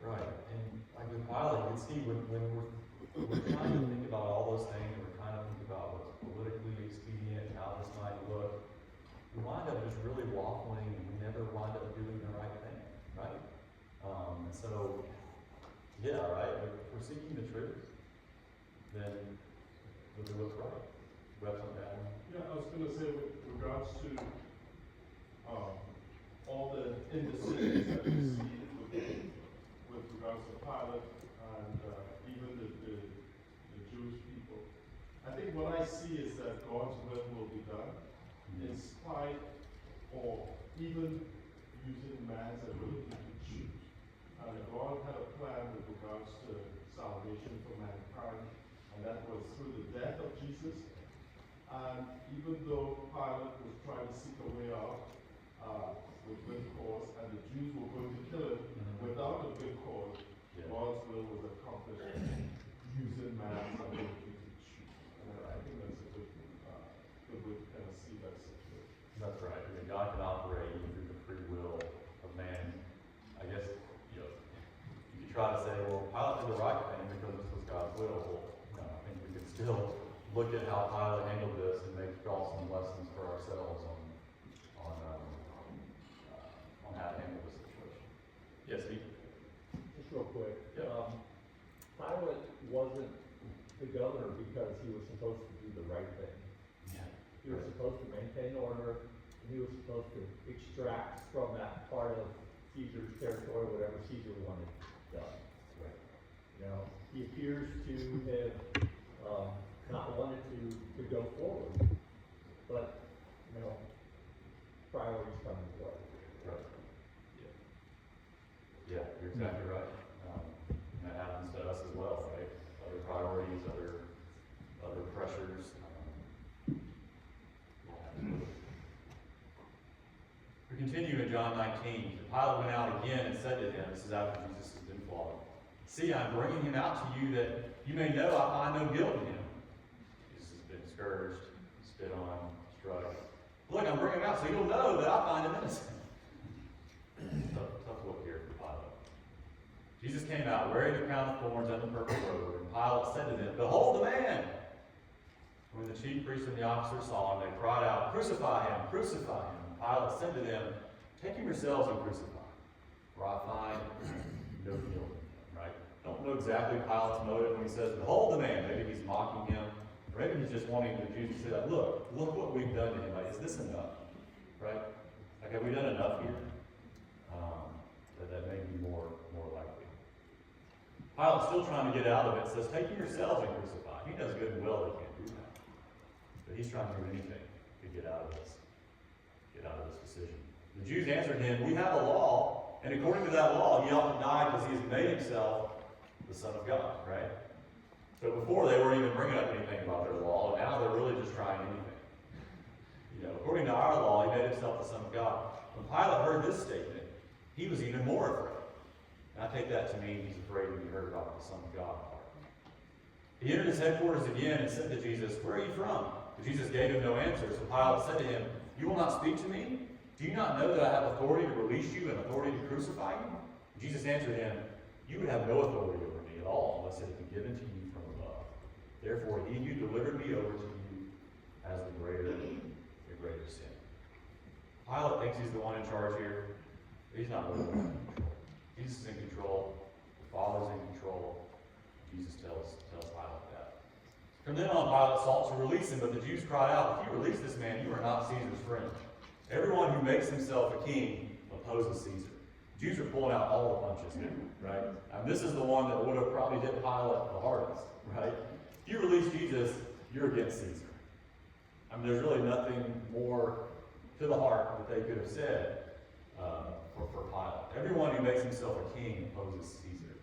Right. And like with Pilate, you can see when we're trying to think about all those things, and we're trying to think about what's politically expedient and how this might look, we wind up just really waffling, and we never wind up doing the right thing, right? And so, yeah, right, if we're seeking the truth, then we'll do what's right. We have something to add? Yeah, I was gonna say with regards to, all the indecisions that we see with regards to Pilate and, even the Jewish people. I think what I see is that God's will be done in spite or even using man's ability to choose. And God had a plan with regards to salvation for mankind, and that was through the death of Jesus. And even though Pilate was trying to seek a way out with good cause, and the Jews were going to kill him without a good cause, God's will was accomplished using man's ability to choose. And I think that's a good way to kind of see that situation. That's right. I mean, God can operate even through the free will of man. I guess, you could try to say, well, Pilate did the right thing because this was God's will. Well, no, I think we can still look at how Pilate handled this and draw some lessons for ourselves on how to handle this situation. Yes, Steve? Just real quick. Yeah. Pilate wasn't the governor because he was supposed to do the right thing. Yeah. He was supposed to maintain order, and he was supposed to extract from that part of Caesar's territory whatever Caesar wanted done. Right. He appears to have not wanted to go forward, but priorities come into play. Right. Yeah, you're exactly right. And that happens to us as well, right? Other priorities, other pressures. We continue in John 19. Pilate went out again and said to him, this is after Jesus has been flogged, See, I'm bringing him out to you that you may know I find no guilt in him. Jesus has been scourged, spit on, struck. Look, I'm bringing him out so you'll know that I find him innocent. Tough look here for Pilate. Jesus came out wearing the crown of thorns and the purple robe, and Pilate said to them, "Behold the man!" When the chief priests and the officers saw him, they cried out, "Crucify him! Crucify him!" And Pilate said to them, "Take him yourselves and crucify him, for I find no guilt in him." Right? Don't know exactly Pilate's motive when he says, "Behold the man." Maybe he's mocking him, or maybe he's just wanting the Jews to say, like, look what we've done to him. Like, is this enough? Right? Like, have we done enough here? That may be more likely. Pilate's still trying to get out of it. Says, "Take him yourselves and crucify him." He knows good and well they can't do that. But he's trying to do anything to get out of this decision. The Jews answered him, "We have a law, and according to that law, he ought to die because he has made himself the Son of God," right? So before they weren't even bringing up anything about their law, and now they're really just trying anything. According to our law, he made himself the Son of God. When Pilate heard this statement, he was even more afraid. And I take that to mean he's afraid when he heard about the Son of God part. He entered his headquarters again and said to Jesus, "Where are you from?" But Jesus gave him no answer. So Pilate said to him, "You will not speak to me? Do you not know that I have authority to release you and authority to crucify you?" Jesus answered him, "You would have no authority over me at all unless it had been given to you from above. Therefore, he who delivered me over to you has the greater sin." Pilate thinks he's the one in charge here. He's not really in control. Jesus is in control. The Father's in control. Jesus tells Pilate that. From then on, Pilate sought to release him, but the Jews cried out, "If you release this man, you are not Caesar's friend. Everyone who makes himself a king opposes Caesar." Jews are pulling out all the punches here, right? And this is the one that would have probably hit Pilate the hardest, right? If you release Jesus, you're against Caesar. I mean, there's really nothing more to the heart that they could have said for Pilate. Everyone who makes himself a king opposes Caesar.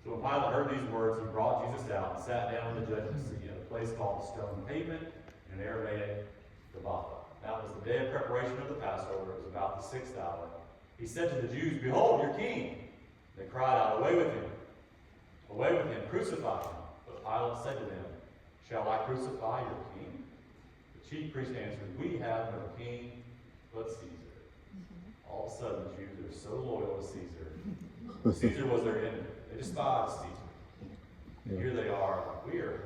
So when Pilate heard these words, he brought Jesus out and sat down in the judgment seat at a place called the Stone Pavement, in Aramaic, Gabbatha. That was the day of preparation of the Passover. It was about the 6th hour. He said to the Jews, "Behold, your king." They cried out, "Away with him! Away with him! Crucify him!" But Pilate said to them, "Shall I crucify your king?" The chief priest answered, "We have no king but Caesar." All of a sudden, the Jews are so loyal to Caesar. Caesar was their enemy. They despised Caesar. And here they are. We are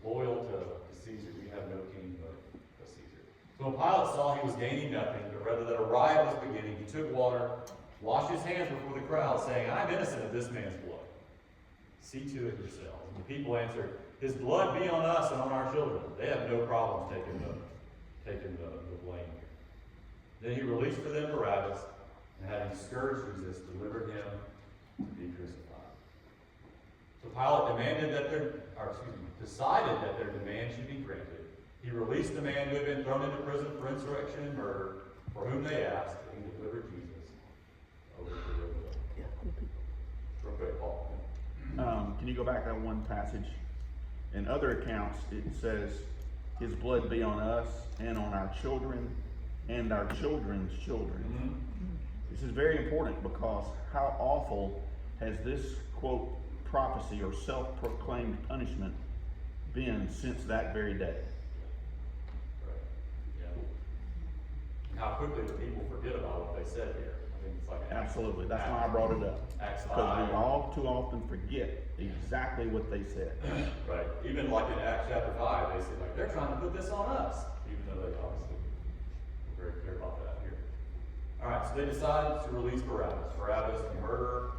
loyal to Caesar. We have no king but Caesar. So when Pilate saw he was gaining nothing, but rather that a riot was beginning, he took water, washed his hands before the crowd, saying, "I'm innocent of this man's blood. See to it yourselves." And the people answered, "His blood be on us and on our children." They have no problem taking the blame here. Then he released for them Barabbas, and having scourged Jesus, delivered him to be crucified. So Pilate decided that their demand should be granted. He released the man who had been thrown into prison for insurrection and murder, for whom they asked, and he delivered Jesus over to their will. Real quick, Paul. Can you go back to that one passage? In other accounts, it says, "His blood be on us and on our children and our children's children." Mm-hmm. This is very important because how awful has this, quote, prophecy or self-proclaimed punishment been since that very day? Right. Yeah. How quickly do people forget about what they said here? I mean, it's like Absolutely. That's why I brought it up. Acts Because 5. we all too often forget exactly what they said. Right. Even like in Acts chapter 5, they say like they're trying to put this on us, even though they obviously were very clear about that here. All right, so they decided to release Barabbas. Barabbas, a murderer,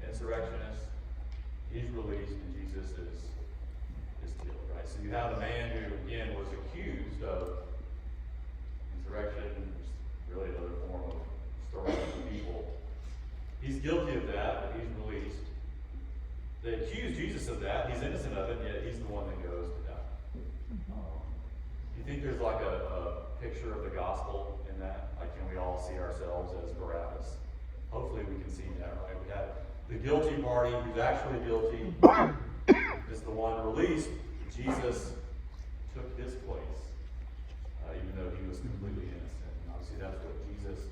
insurrectionist. He's released, and Jesus is killed. Right. So you have a man who again was accused of insurrection, which is really another form of storing people. He's guilty of that, but he's released. They accuse Jesus of that. He's innocent of it, yet he's the one that goes to die. You think there's like a picture of the gospel in that? Like, can we all see ourselves as Barabbas? Hopefully we can see that, right? We have the guilty party who's actually guilty is the one released. Jesus took his place, even though he was completely innocent. And obviously that's what Jesus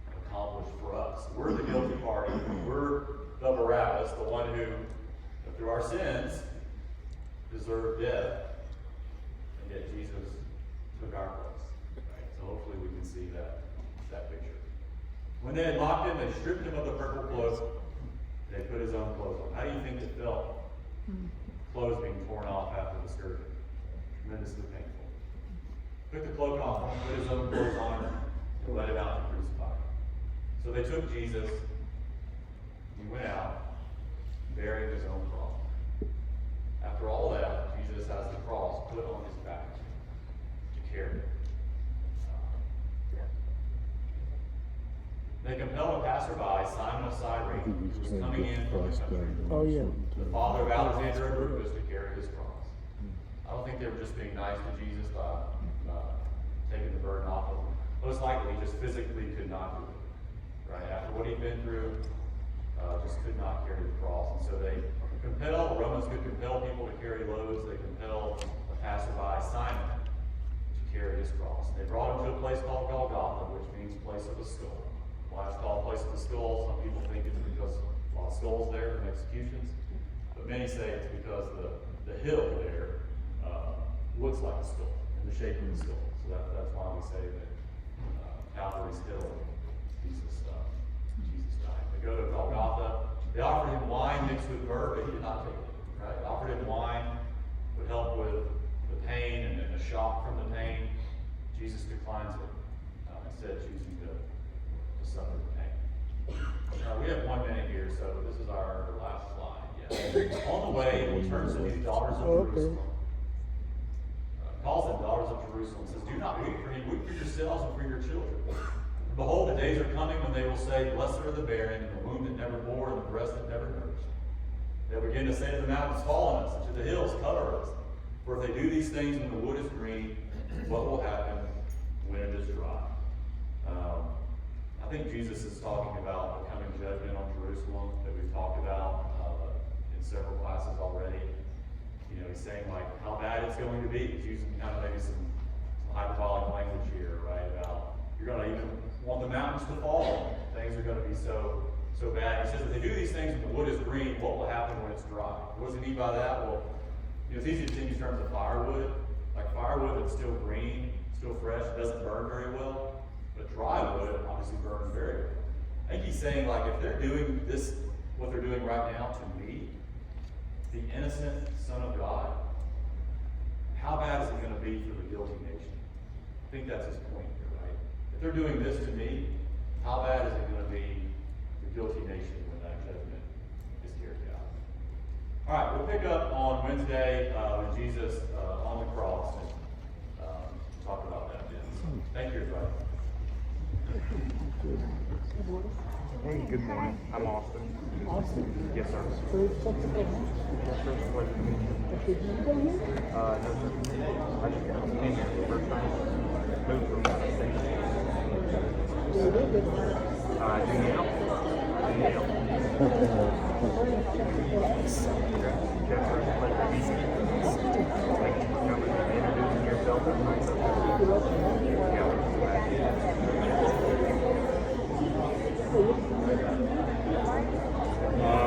accomplished for us. We're the guilty party. We're the Barabbas, the one through our sins, deserved death, and yet Jesus took our place. Right? So hopefully we can see that picture. When they had mocked him, they stripped him of the purple cloak. They put his own clothes on. How do you think it felt? Clothes being torn off after the scourging. Tremendously painful. Took the cloak off, put his own clothes on him, and let him out to crucify him. So they took Jesus. He went out, bearing his own cross. After all that, Jesus has the cross put on his back to carry. They compelled a passerby, Simon of Cyrene, who was coming in from the country, Oh, yeah. the father of Alexander and Rufus, to carry his cross. I don't think they were just being nice to Jesus by taking the burden off of him. Most likely, he just physically could not do it. Right? After what he'd been through, just could not carry the cross. And so they compelled, Romans could compel people to carry loads. They compelled a passerby, Simon, to carry his cross. They brought him to a place called Golgotha, which means place of a skull. Why it's called place of the skull? Some people think it's because a lot of skulls there from executions, but many say it's because the hill there looks like a skull, in the shape of the skull. So that's why we say that Calvary's hill, Jesus died. They go to Golgotha. They offered him wine mixed with myrrh, but he did not take it. Right? They offered him wine would help with the pain and the shock from the pain. Jesus declines it, instead choosing to suffer the pain. We have 1 minute here, so this is our last slide. Yeah. On the way, he turns to these daughters of Jerusalem. Calls them daughters of Jerusalem. Says, "Do not weep for me, weep for yourselves and for your children. Behold, the days are coming when they will say, Blessed are the barren, and the womb that never bore, and the breast that never nursed. They'll begin to say to the mountains, Fall on us, and to the hills, cover us. For if they do these things when the wood is green, what will happen when it is dry?" I think Jesus is talking about the coming judgment on Jerusalem that we've talked about in several classes already. You know, he's saying like how bad it's going to be. He's using kind of maybe some hyperbolic language here, right? About you're going to even want the mountains to fall. Things are going to be so bad. He says if they do these things when the wood is green, what will happen when it's dry? What does he mean by that? Well, you know, it's easy to think in terms of firewood. Like firewood that's still green, still fresh, doesn't burn very well. But dry wood obviously burns very well. I think he's saying like if they're doing this, what they're doing right now to me, the innocent Son of God, how bad is it going to be for the guilty nation? I think that's his point here, right? If they're doing this to me, how bad is it going to be the guilty nation when that judgment is carried out? All right, we'll pick up on Wednesday when Jesus on the cross and talk about that then. Thank you, everybody. Hey, good morning. I'm Austin. Austin? Yes, sir. So it's something else. Yes, sir. It's a pleasure to meet you. Did you go here? No, sir. I just came here for the first time. Moved from the state. You live in Danielle. Danielle. Yes, sir. It's a pleasure to meet you. Thank you for coming and introducing yourself.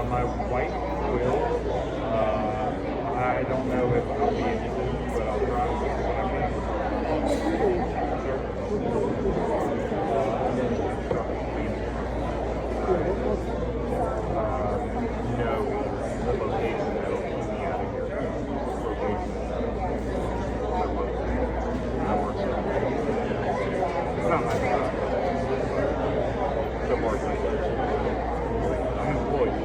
My wife will. I don't know if I'll be interested, but I'll try what I can. No, the location that'll keep me out of here. Location. I work there. It's not my job. It's a work. I'm employed.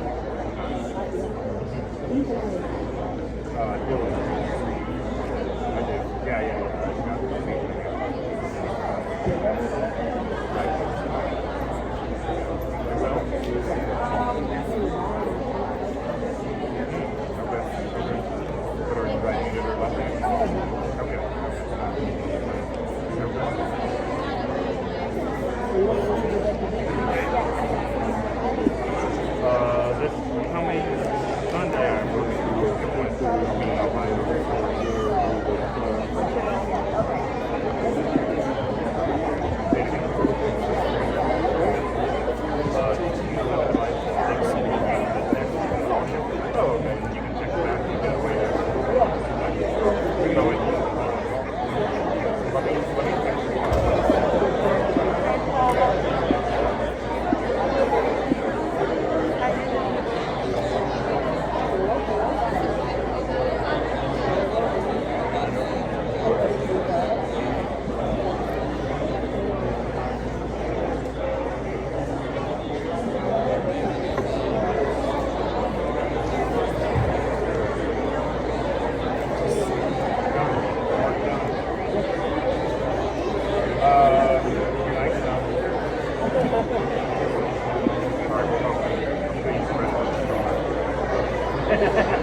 Yeah.